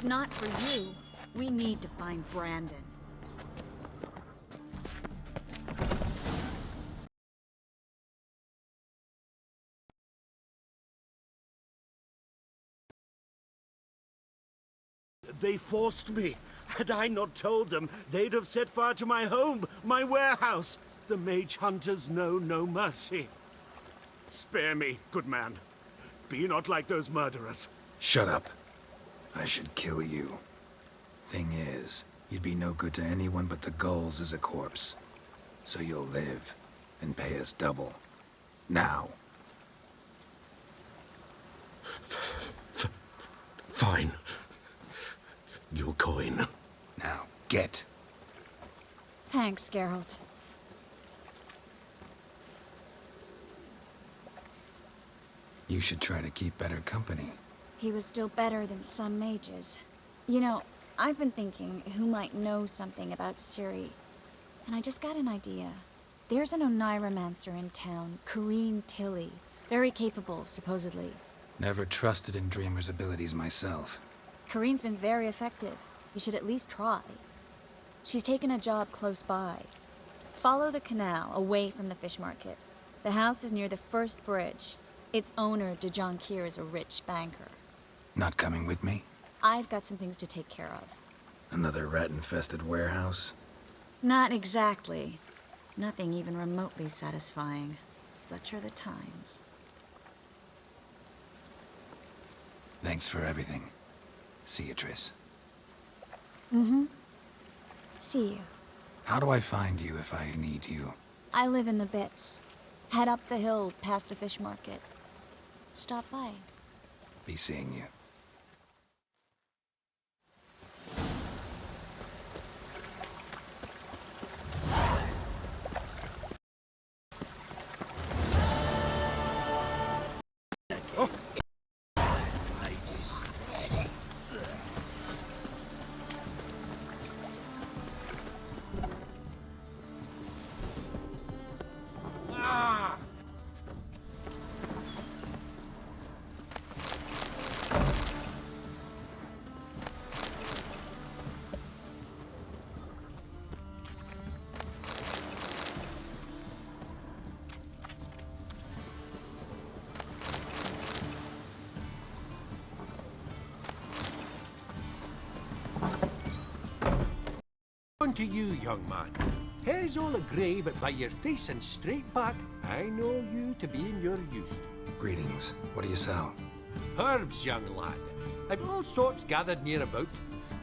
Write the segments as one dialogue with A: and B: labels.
A: If not for you, we need to find Brandon.
B: They forced me. Had I not told them, they'd have set fire to my home, my warehouse. The mage hunters know no mercy. Spare me, good man. Be not like those murderers.
C: Shut up. I should kill you. Thing is, you'd be no good to anyone but the gulls as a corpse. So you'll live, and pay us double. Now.
B: Fine. Your coin.
C: Now, get.
A: Thanks, Geralt.
C: You should try to keep better company.
A: He was still better than some mages. You know, I've been thinking who might know something about Ciri. And I just got an idea. There's an Oneiromancer in town, Corrine Tilly. Very capable, supposedly.
C: Never trusted in Dreamer's abilities myself.
A: Corrine's been very effective. You should at least try. She's taken a job close by. Follow the canal, away from the fish market. The house is near the first bridge. Its owner, de Jonquier, is a rich banker.
C: Not coming with me?
A: I've got some things to take care of.
C: Another rat-infested warehouse?
A: Not exactly. Nothing even remotely satisfying. Such are the times.
C: Thanks for everything. See you, Triss.
A: See you.
C: How do I find you if I need you?
A: I live in the Bits. Head up the hill past the fish market. Stop by.
C: Be seeing you.
D: On to you, young man. Hair's all a-grey, but by your face and straight back, I know you to be in your youth.
C: Greetings. What do you sell?
D: Herbs, young lad. I've all sorts gathered near about.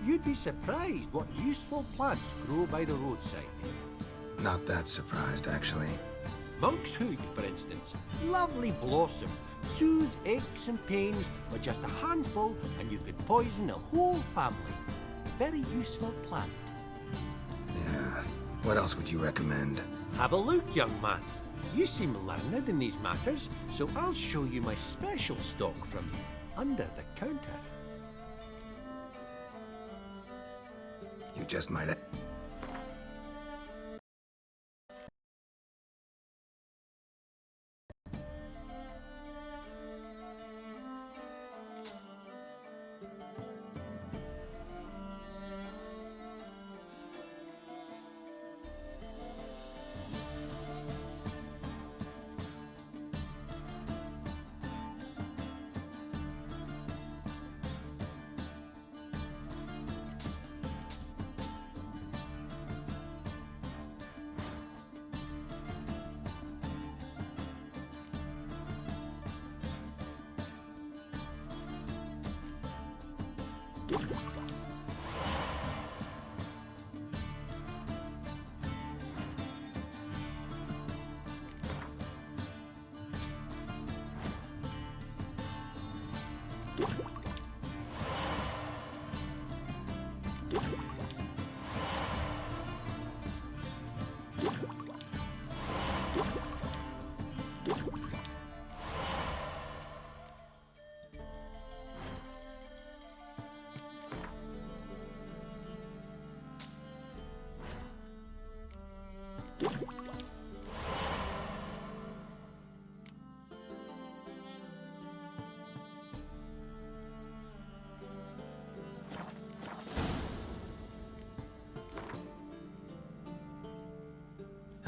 D: You'd be surprised what useful plants grow by the roadside.
C: Not that surprised, actually.
D: Monk's hood, for instance. Lovely blossom. Soothes aches and pains with just a handful, and you could poison a whole family. Very useful plant.
C: Yeah. What else would you recommend?
D: Have a look, young man. You seem learned in these matters, so I'll show you my special stock from under the counter.
C: You just might...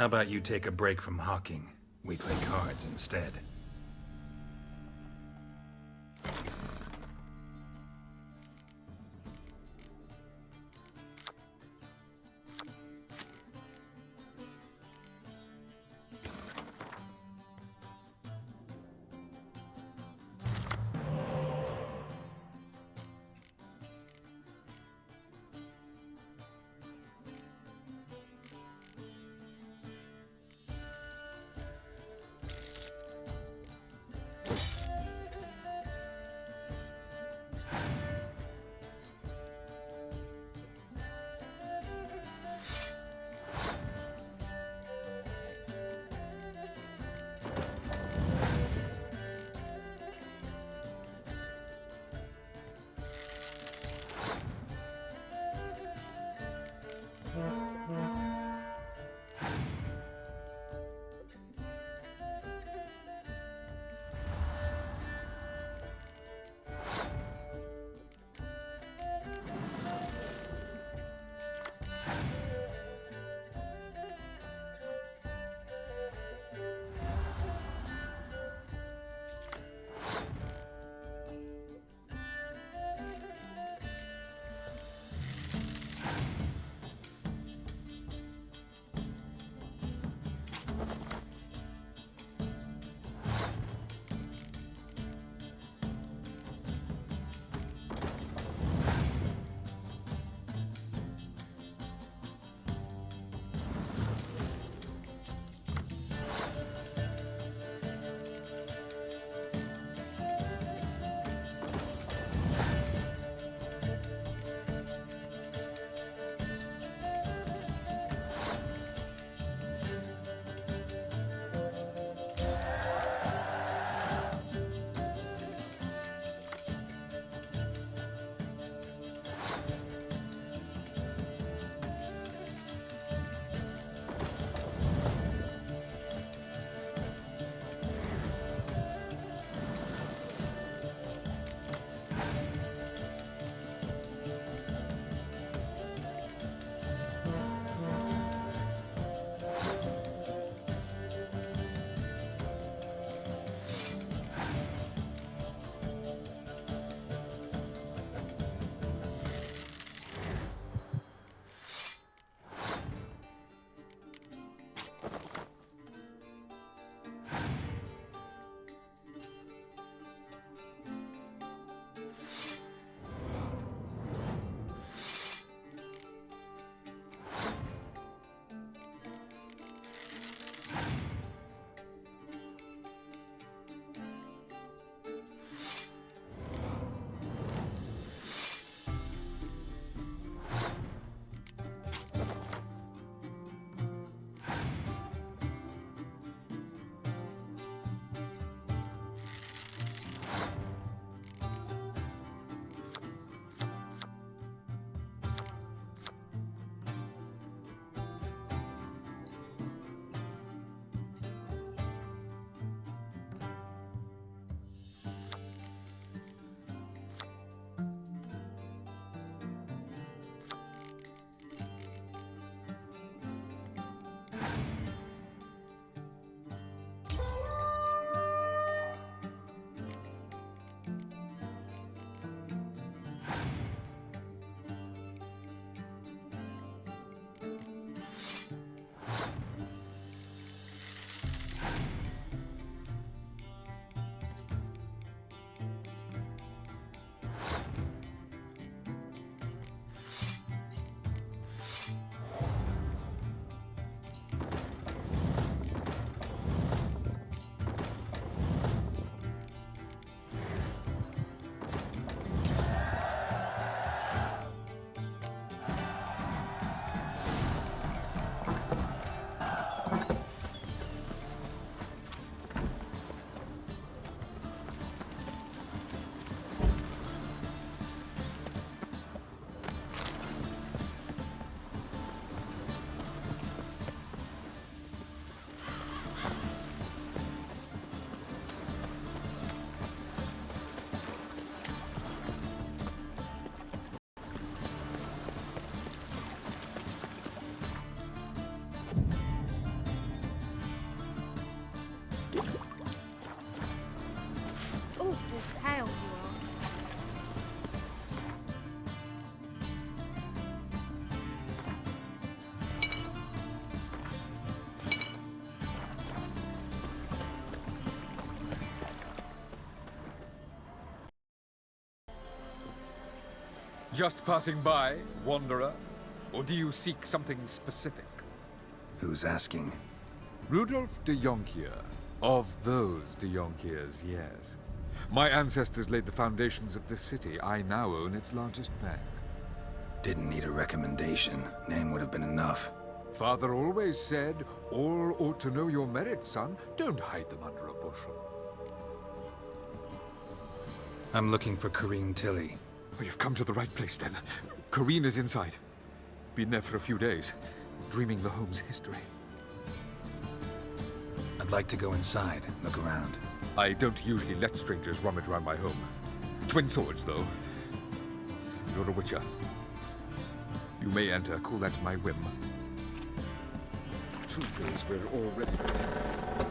C: How about you take a break from hawking? We play cards instead.
E: Just passing by, wanderer? Or do you seek something specific?
C: Who's asking?
E: Rudolf de Jonkier. Of those de Jonkiers, yes. My ancestors laid the foundations of this city. I now own its largest bank.
C: Didn't need a recommendation. Name would have been enough.
E: Father always said, all ought to know your merits, son. Don't hide them under a bushel.
C: I'm looking for Corrine Tilly.
E: Oh, you've come to the right place, then. Corrine is inside. Been there for a few days, dreaming the home's history.
C: I'd like to go inside, look around.
E: I don't usually let strangers rummage around my home. Twin swords, though. You're a witcher. You may enter, call that my whim. Truth is, we're already there.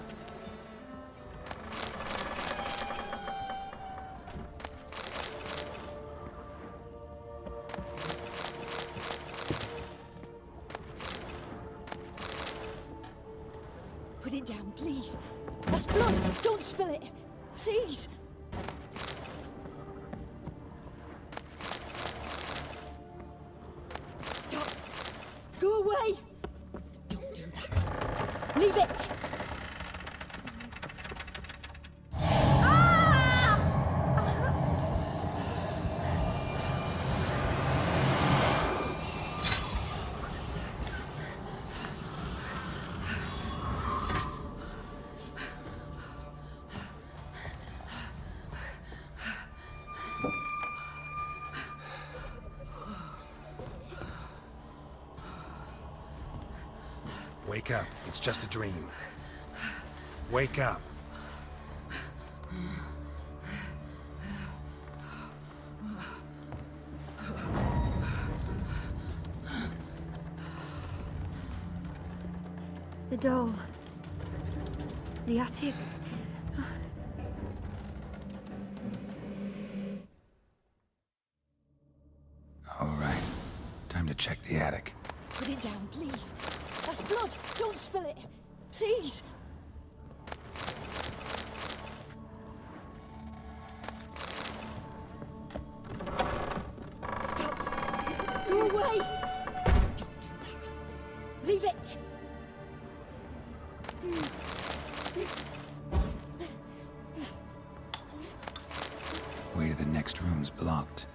F: Put it down, please. That's blood. Don't spill it. Please. Stop. Go away. Don't do that. Leave it.
C: Wake up. It's just a dream. Wake up.
F: The doll. The attic.
C: All right. Time to check the attic.
F: Put it down, please. That's blood. Don't spill it. Please. Stop. Go away. Don't do that. Leave it.
C: Way to the next room's blocked.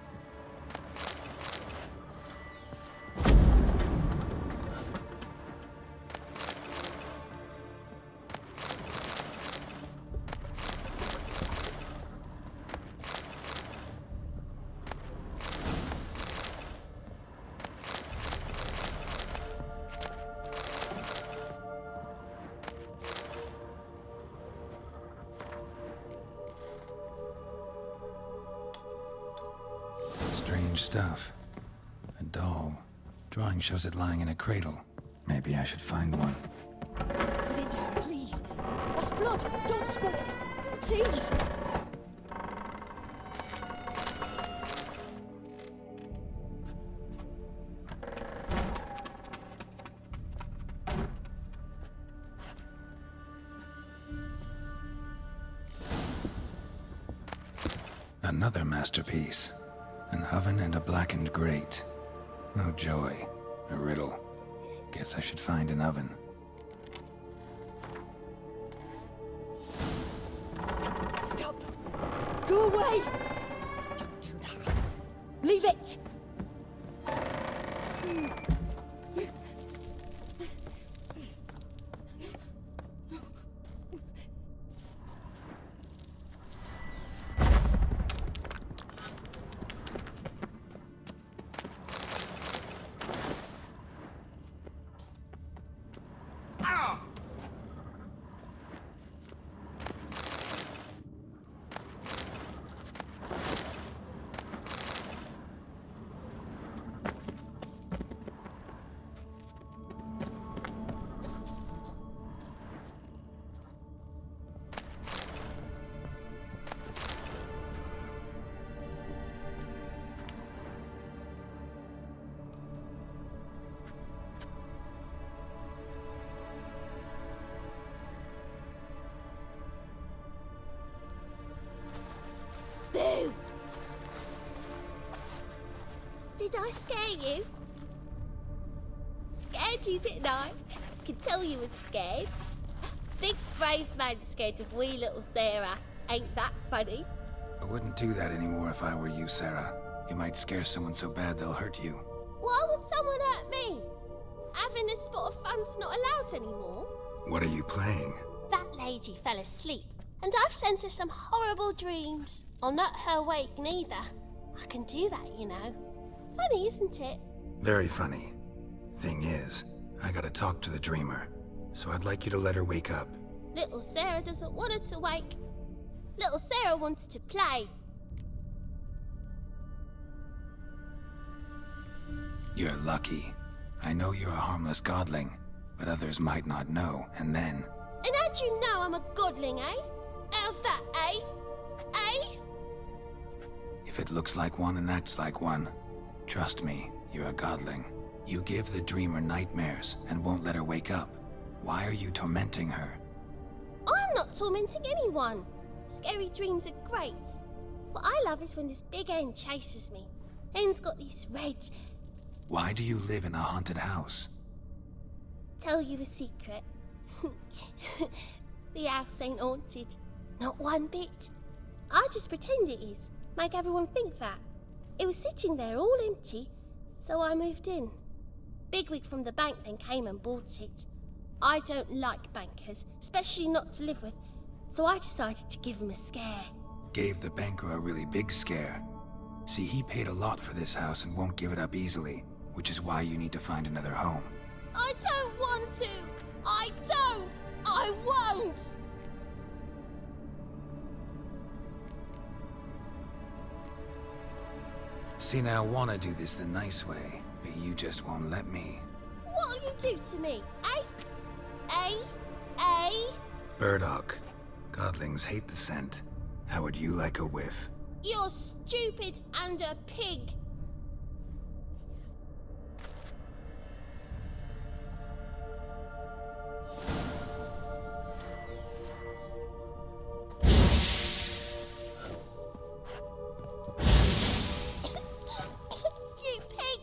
C: Strange stuff. A doll. Drawing shows it lying in a cradle. Maybe I should find one.
F: Put it down, please. That's blood. Don't spill it. Please.
C: Another masterpiece. An oven and a blackened grate. Oh joy. A riddle. Guess I should find an oven.
F: Stop. Go away. Don't do that. Leave it.
G: I scare you? Scared you, didn't I? I can tell you was scared. Big brave man scared of wee little Sarah. Ain't that funny?
C: I wouldn't do that anymore if I were you, Sarah. You might scare someone so bad they'll hurt you.
G: Why would someone hurt me? Having a spot of fun's not allowed anymore.
C: What are you playing?
G: That lady fell asleep, and I've sent her some horrible dreams. I'll not her wake neither. I can do that, you know. Funny, isn't it?
C: Very funny. Thing is, I gotta talk to the dreamer, so I'd like you to let her wake up.
G: Little Sarah doesn't want her to wake. Little Sarah wants to play.
C: You're lucky. I know you're a harmless godling, but others might not know, and then...
G: And how'd you know I'm a godling, eh? How's that, eh? Eh?
C: If it looks like one and acts like one, trust me, you're a godling. You give the dreamer nightmares and won't let her wake up. Why are you tormenting her?
G: I'm not tormenting anyone. Scary dreams are great. What I love is when this big hen chases me. Hen's got these red...
C: Why do you live in a haunted house?
G: Tell you a secret. The house ain't haunted. Not one bit. I just pretend it is. Make everyone think that. It was sitting there all empty, so I moved in. Bigwig from the bank then came and bought it. I don't like bankers, especially not to live with, so I decided to give him a scare.
C: Gave the banker a really big scare. See, he paid a lot for this house and won't give it up easily, which is why you need to find another home.
G: I don't want to! I don't! I won't!
C: See, now I want to do this the nice way, but you just won't let me.
G: What'll you do to me, eh? Eh? Eh?
C: Burdock, godlings hate the scent. How would you like a whiff?
G: You're stupid and a pig. You pig!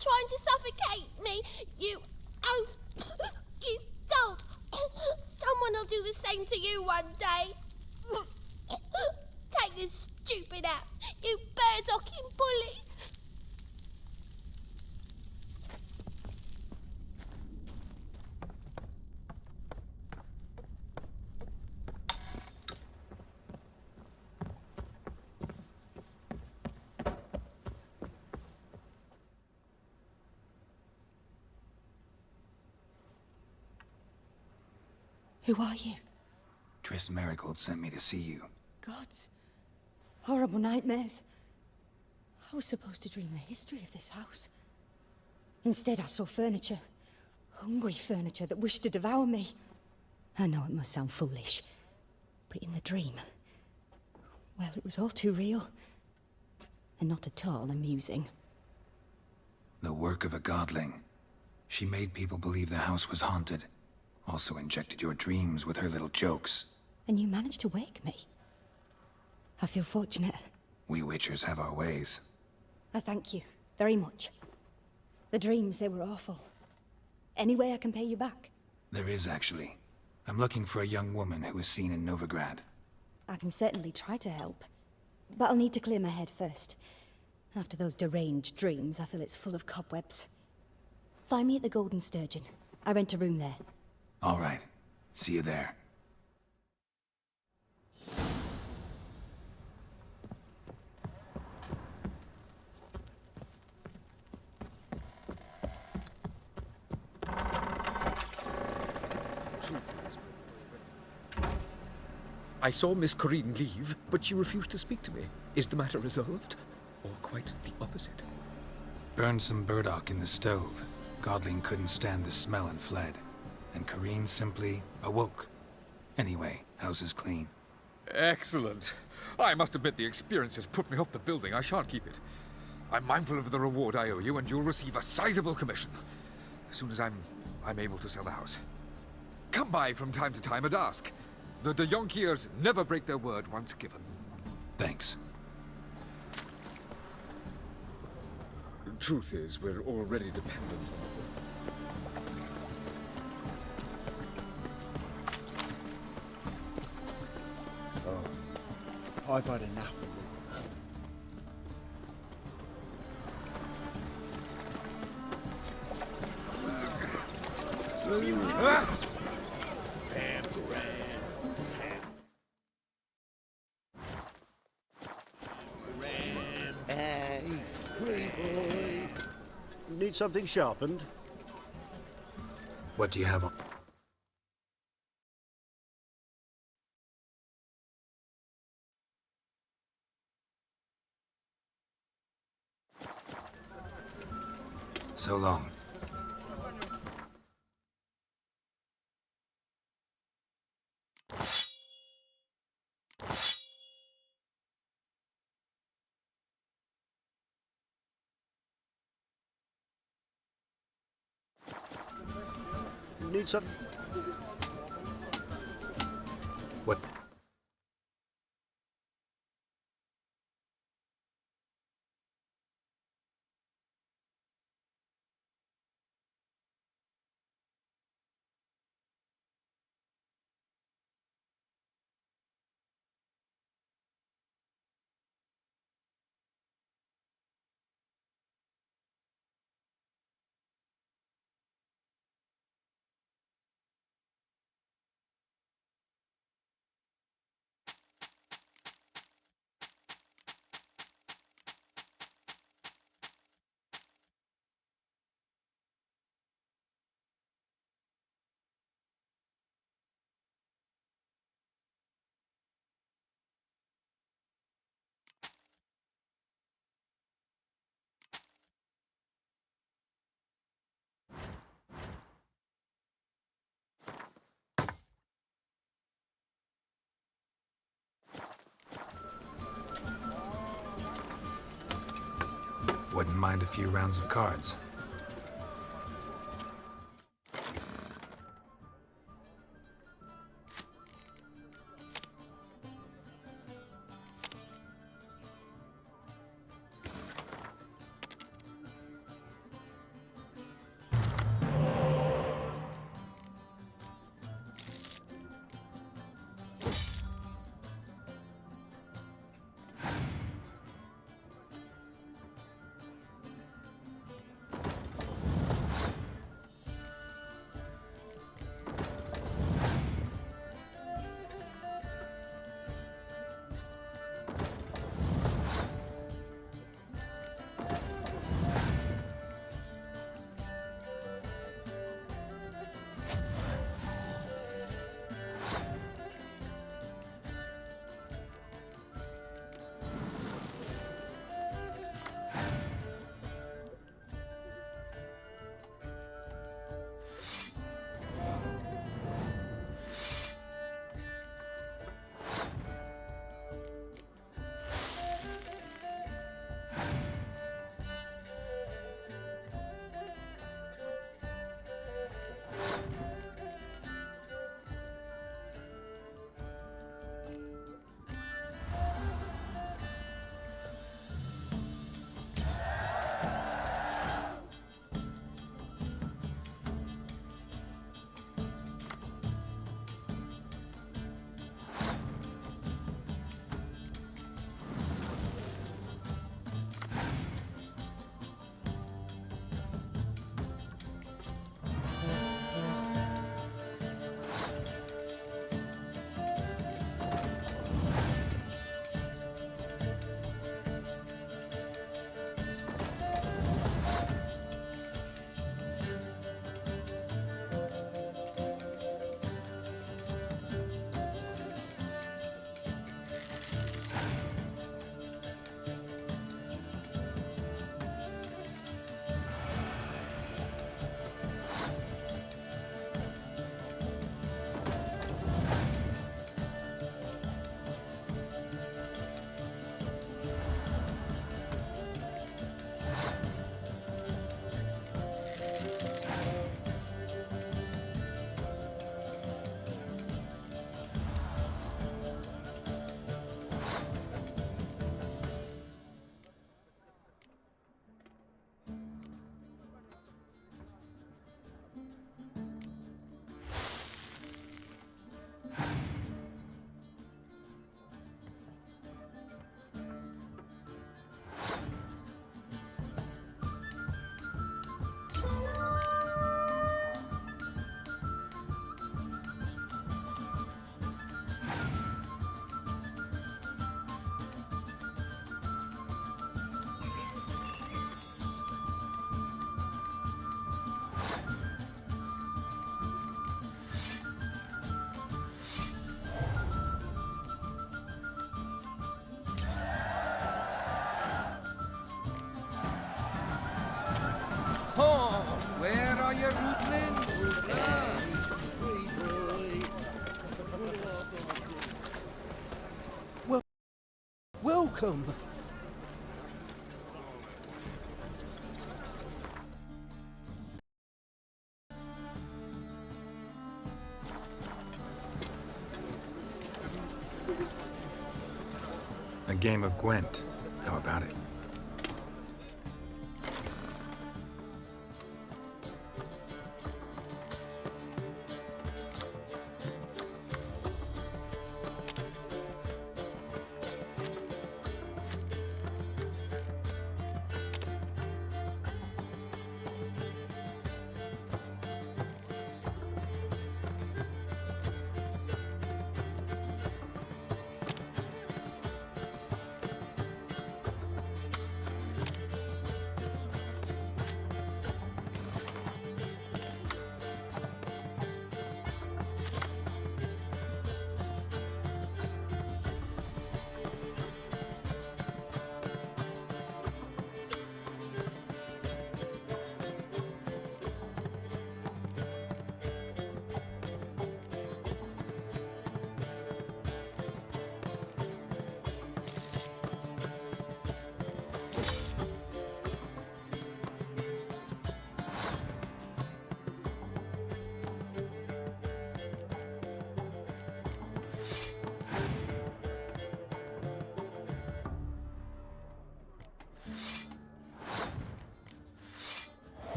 G: Trying to suffocate me! You oaf! You don't! Someone will do the same to you one day! Take this stupid ass, you birdocking bully!
F: Who are you?
C: Triss Marigold sent me to see you.
F: Gods. Horrible nightmares. I was supposed to dream the history of this house. Instead, I saw furniture. Hungry furniture that wished to devour me. I know it must sound foolish, but in the dream, well, it was all too real. And not at all amusing.
C: The work of a godling. She made people believe the house was haunted. Also injected your dreams with her little jokes.
F: And you managed to wake me. I feel fortunate.
C: We witchers have our ways.
F: I thank you very much. The dreams, they were awful. Any way I can pay you back?
C: There is, actually. I'm looking for a young woman who was seen in Novigrad.
F: I can certainly try to help. But I'll need to clear my head first. After those deranged dreams, I feel it's full of cobwebs. Find me at the Golden Sturgeon. I rent a room there.
C: All right. See you there.
H: I saw Miss Corinne leave, but she refused to speak to me. Is the matter resolved? Or quite the opposite?
C: Burned some burdock in the stove. Godling couldn't stand the smell and fled. And Corinne simply awoke. Anyway, house is clean.
E: Excellent. I must admit the experience has put me off the building. I shan't keep it. I'm mindful of the reward I owe you, and you'll receive a sizable commission. As soon as I'm able to sell the house. Come by from time to time and ask. The de Jonkiers never break their word once given.
C: Thanks.
E: truth is, we're already dependent on them.
I: I've had enough of it.
B: Need something sharpened?
C: What do you have on? So long.
B: Need some...
C: What? Wouldn't mind a few rounds of cards.
D: here, Rutland?
B: Welcome.
C: A game of Gwent. How about it?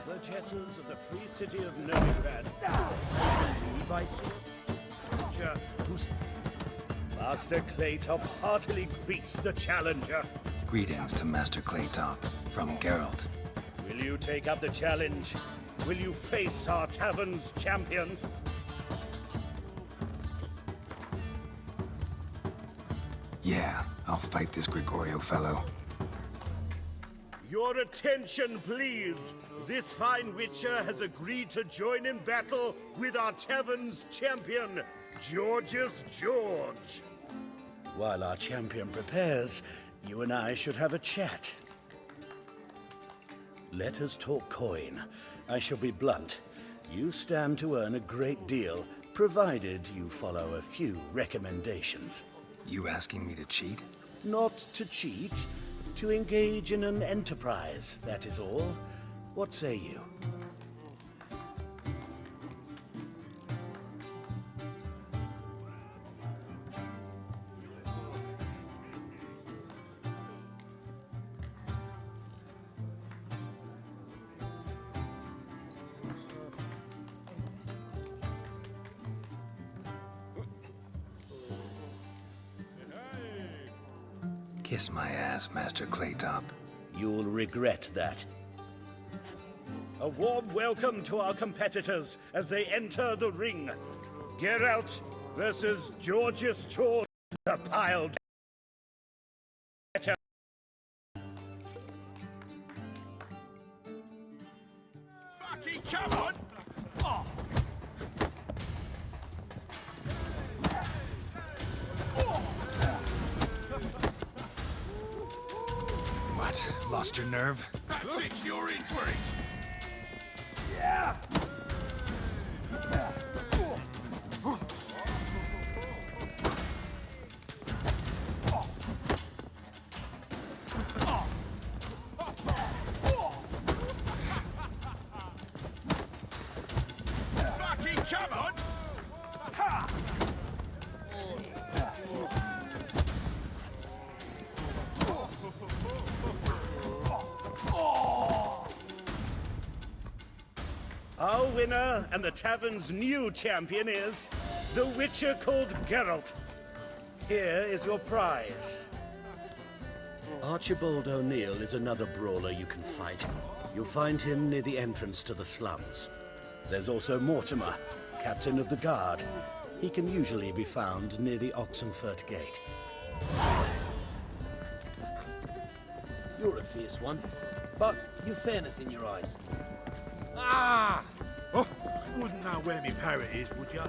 B: burgesses of the free city of Novigrad. I believe I saw a creature whose Master Claytop heartily greets the challenger.
C: Greetings to Master Claytop from Geralt.
B: Will you take up the challenge? Will you face our tavern's champion?
C: Yeah, I'll fight this Gregorio fellow.
B: Your attention, please. This fine witcher has agreed to join in battle with our tavern's champion, Georgius George. While our champion prepares, you and I should have a chat. Let us talk coin. I shall be blunt. You stand to earn a great deal, provided you follow a few recommendations.
C: You asking me to cheat?
B: Not to cheat, to engage in an enterprise, that is all. What say you?
C: Kiss my ass, Master Claytop.
B: You'll regret that. A warm welcome to our competitors as they enter the ring. Geralt versus Georgius George, the piled. Fucking come on!
C: What? Lost your nerve?
B: That's it, you're in for it! Fucking come on! Our winner and the tavern's new champion is the Witcher called Geralt. Here is your prize. Archibald O'Neill is another brawler you can fight. You'll find him near the entrance to the slums. There's also Mortimer, captain of the guard. He can usually be found near the Oxenfurt Gate.
I: You're a fierce one, but you've fairness in your eyes.
J: Oh, you wouldn't know where my parrot is, would ya?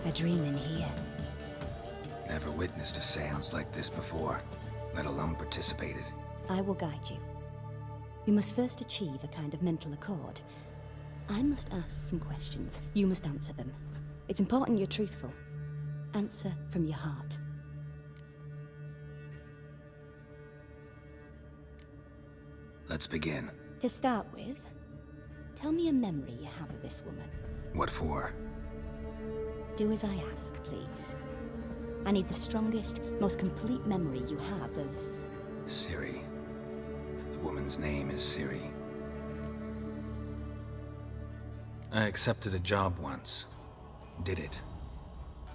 F: A dream in here.
C: Never witnessed a seance like this before, let alone participated.
F: I will guide you. You must first achieve a kind of mental accord. I must ask some questions. You must answer them. It's important you're truthful. Answer from your heart.
C: Let's begin.
F: To start with, tell me a memory you have of this woman.
C: What for?
F: Do as I ask, please. I need the strongest, most complete memory you have of...
C: Ciri. The woman's name is Ciri. I accepted a job once. Did it.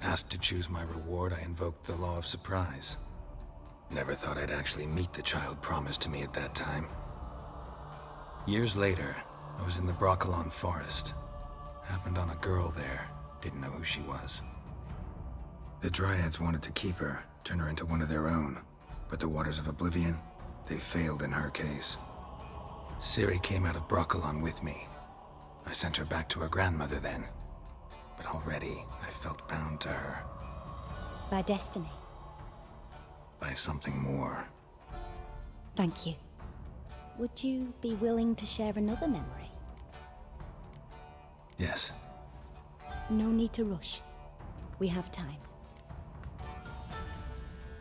C: Asked to choose my reward, I invoked the law of surprise. Never thought I'd actually meet the child promised to me at that time. Years later, I was in the Broccolon forest. Happened on a girl there. Didn't know who she was. The Dryads wanted to keep her, turn her into one of their own. But the Waters of Oblivion, they failed in her case. Ciri came out of Broccolon with me. I sent her back to her grandmother then. But already, I felt bound to her.
F: By destiny.
C: By something more.
F: Thank you. Would you be willing to share another memory?
C: Yes.
F: No need to rush. We have time.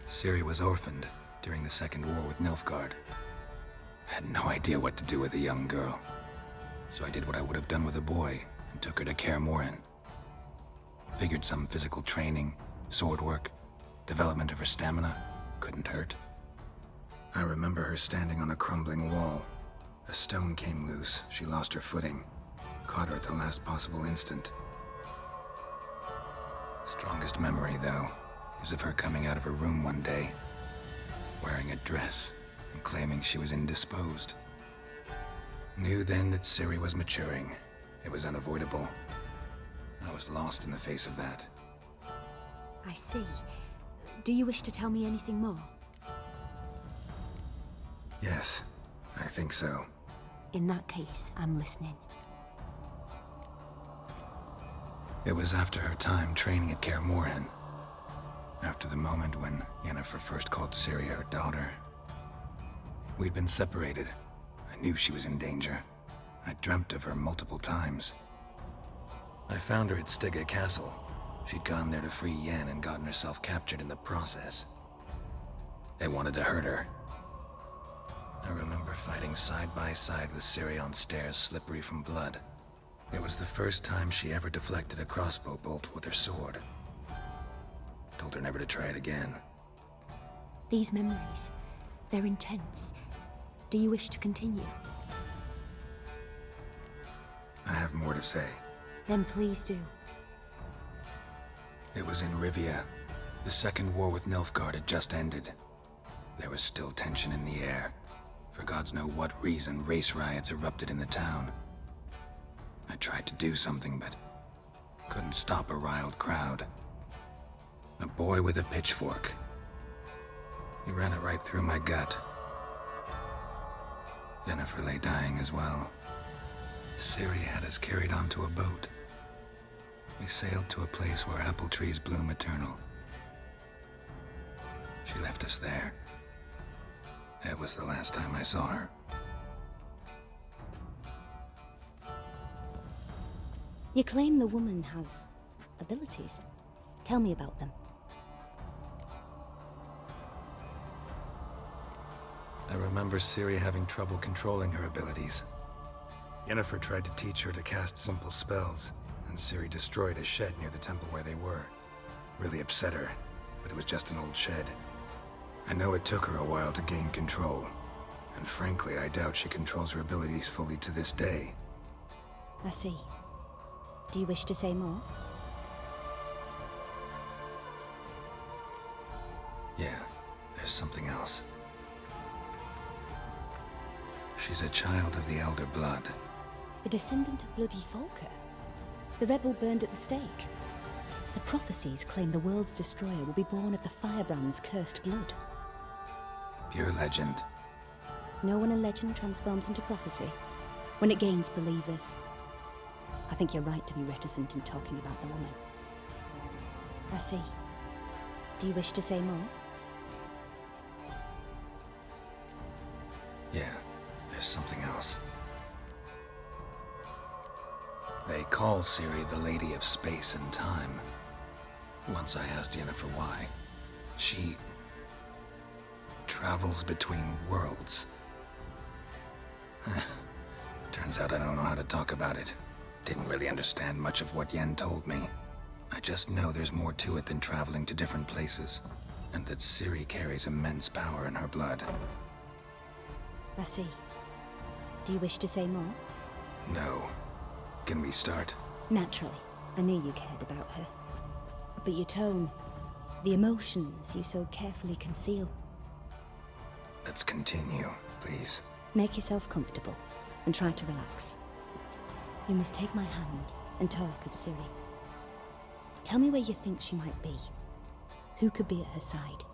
C: Ciri was orphaned during the Second War with Nilfgaard. Had no idea what to do with a young girl. So I did what I would have done with a boy and took her to Kaer Morhen. Figured some physical training, sword work, development of her stamina couldn't hurt. I remember her standing on a crumbling wall. A stone came loose, she lost her footing. Caught her at the last possible instant. Strongest memory, though, is of her coming out of her room one day, wearing a dress and claiming she was indisposed. Knew then that Ciri was maturing. It was unavoidable. I was lost in the face of that.
F: I see. Do you wish to tell me anything more?
C: Yes, I think so.
F: In that case, I'm listening.
C: It was after her time training at Kaer Morhen. After the moment when Yennefer first called Ciri her daughter. We'd been separated. I knew she was in danger. I dreamt of her multiple times. I found her at Stygga Castle. She'd gone there to free Yen and gotten herself captured in the process. They wanted to hurt her. I remember fighting side by side with Ciri on stairs slippery from blood. It was the first time she ever deflected a crossbow bolt with her sword. Told her never to try it again.
F: These memories, they're intense. Do you wish to continue?
C: I have more to say.
F: Then please do.
C: It was in Rivia. The Second War with Nilfgaard had just ended. There was still tension in the air. For gods know what reason, race riots erupted in the town. I tried to do something, but couldn't stop a riled crowd. A boy with a pitchfork. He ran it right through my gut. Yennefer lay dying as well. Ciri had us carried onto a boat. We sailed to a place where apple trees bloom eternal. She left us there. That was the last time I saw her.
F: You claim the woman has abilities. Tell me about them.
C: I remember Ciri having trouble controlling her abilities. Yennefer tried to teach her to cast simple spells, and Ciri destroyed a shed near the temple where they were. Really upset her, but it was just an old shed. I know it took her a while to gain control, and frankly, I doubt she controls her abilities fully to this day.
F: I see. Do you wish to say more?
C: Yeah, there's something else. She's a child of the Elder Blood.
F: A descendant of Bloody Volker? The rebel burned at the stake. The prophecies claim the world's destroyer will be born of the Firebrand's cursed blood.
C: Pure legend.
F: No one in legend transforms into prophecy when it gains believers. I think you're right to be reticent in talking about the woman. I see. Do you wish to say more?
C: Yeah, there's something else. They call Ciri the Lady of Space and Time. Once I asked Yennefer why. She travels between worlds. Turns out I don't know how to talk about it. Didn't really understand much of what Yen told me. I just know there's more to it than traveling to different places, and that Ciri carries immense power in her blood.
F: I see. Do you wish to say more?
C: No. Can we start?
F: Naturally, I knew you cared about her. But your tone, the emotions you so carefully conceal.
C: Let's continue, please.
F: Make yourself comfortable and try to relax. You must take my hand and talk of Ciri. Tell me where you think she might be. Who could be at her side?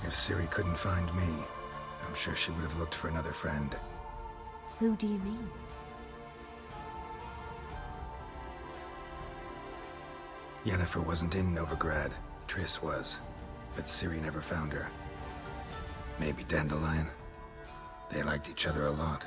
C: If Ciri couldn't find me, I'm sure she would have looked for another friend.
F: Who do you mean?
C: Yennefer wasn't in Novigrad. Triss was. But Ciri never found her. Maybe Dandelion. They liked each other a lot.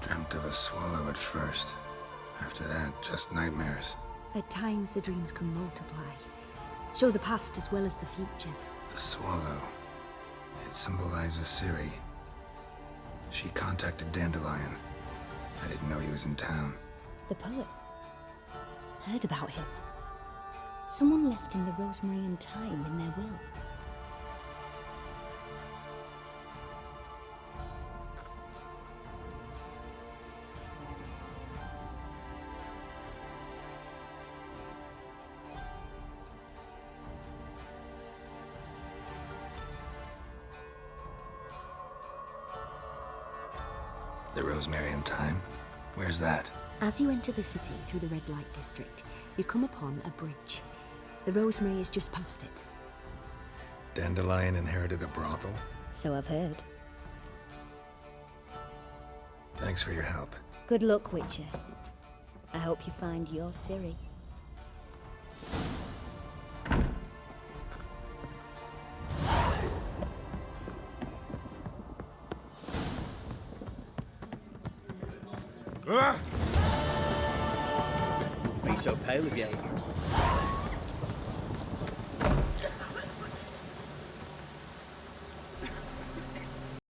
C: Dreamt of a swallow at first. After that, just nightmares.
F: At times the dreams can multiply. Show the past as well as the future.
C: The swallow. It symbolizes Ciri. She contacted Dandelion. I didn't know he was in town.
F: The poet. Heard about him. Someone left him the rosemary and thyme in their will.
C: The Rosemary and Thyme? Where's that?
F: As you enter the city through the Red Light District, you come upon a bridge. The rosemary is just past it.
C: Dandelion inherited a brothel?
F: So I've heard.
C: Thanks for your help.
F: Good luck, Witcher. I hope you find your Ciri.
I: Be so pale again.